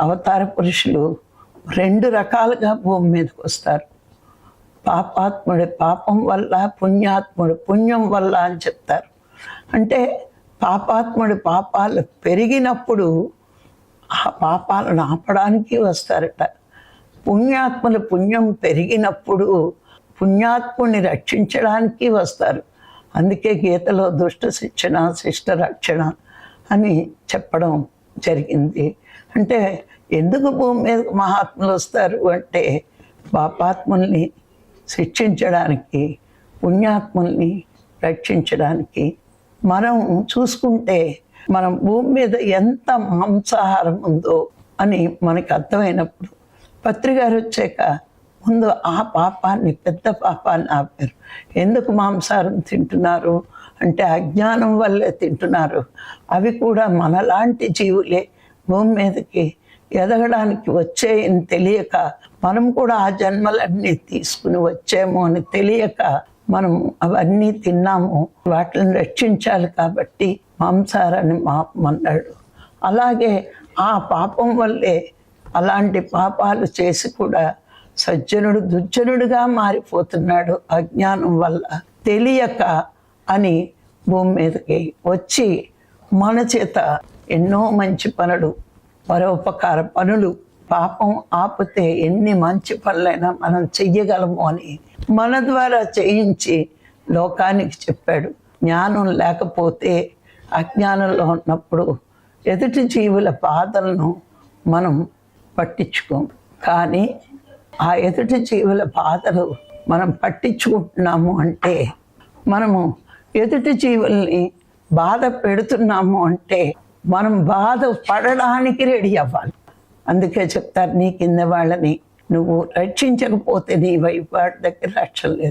అవతార పురుషులు రెండు రకాలుగా భూమి మీదకి వస్తారు. పాపాత్ముడి పాపం వల్ల, పుణ్యాత్ముడి పుణ్యం వల్ల అని చెప్తారు. అంటే పాపాత్ముడి పాపాలు పెరిగినప్పుడు ఆ పాపాలను ఆపడానికి వస్తారట. పుణ్యాత్ముల పుణ్యం పెరిగినప్పుడు పుణ్యాత్ముని రక్షించడానికి వస్తారు. అందుకే గీతలో దుష్ట శిక్షణ శిష్ట రక్షణ అని చెప్పడం జరిగింది. అంటే ఎందుకు భూమి మీద మహాత్ములు వస్తారు అంటే పాపాత్ముల్ని శిక్షించడానికి, పుణ్యాత్ముల్ని రక్షించడానికి. మనం చూసుకుంటే మనం భూమి మీద ఎంత మాంసాహారం ఉందో అని మనకు అర్థమైనప్పుడు పత్రికారు వచ్చాక ముందు ఆ పాపాన్ని, పెద్ద పాపాన్ని ఆపారు. ఎందుకు మాంసాహారం తింటున్నారు అంటే అజ్ఞానం వల్లే తింటున్నారు. అవి కూడా మనలాంటి జీవులే భూమి మీదకి ఎదగడానికి వచ్చేయని తెలియక, మనం కూడా ఆ జన్మలన్నీ తీసుకుని వచ్చాము అని తెలియక మనం అవన్నీ తిన్నాము. వాటిని రక్షించాలి కాబట్టి మాంసాహారాన్ని మాపమన్నాడు. అలాగే ఆ పాపం వల్లే అలాంటి పాపాలు చేసి కూడా సజ్జనుడు దుర్జనుడుగా మారిపోతున్నాడు అజ్ఞానం వల్ల. తెలియక అని భూమి మీదకి వచ్చి మన చేత ఎన్నో మంచి పనులు, పరోపకార పనులు, పాపం ఆపితే ఎన్ని మంచి పనులైనా మనం చెయ్యగలము అని మన ద్వారా చేయించి లోకానికి చెప్పాడు. జ్ఞానం లేకపోతే, అజ్ఞానంలో ఉన్నప్పుడు ఎదుటి జీవుల బాధలను మనం పట్టించుకోం. కానీ ఆ ఎదుటి జీవుల బాధలు మనం పట్టించుకుంటున్నాము అంటే, మనము ఎదుటి జీవుల్ని బాధ పెడుతున్నాము అంటే మనం బాధ పడడానికి రెడీ అవ్వాలి. అందుకే చెప్తారు, నీ కింద వాళ్ళని నువ్వు రక్షించకపోతే నీ వైపు వాడి దగ్గర రక్షణ లేదు.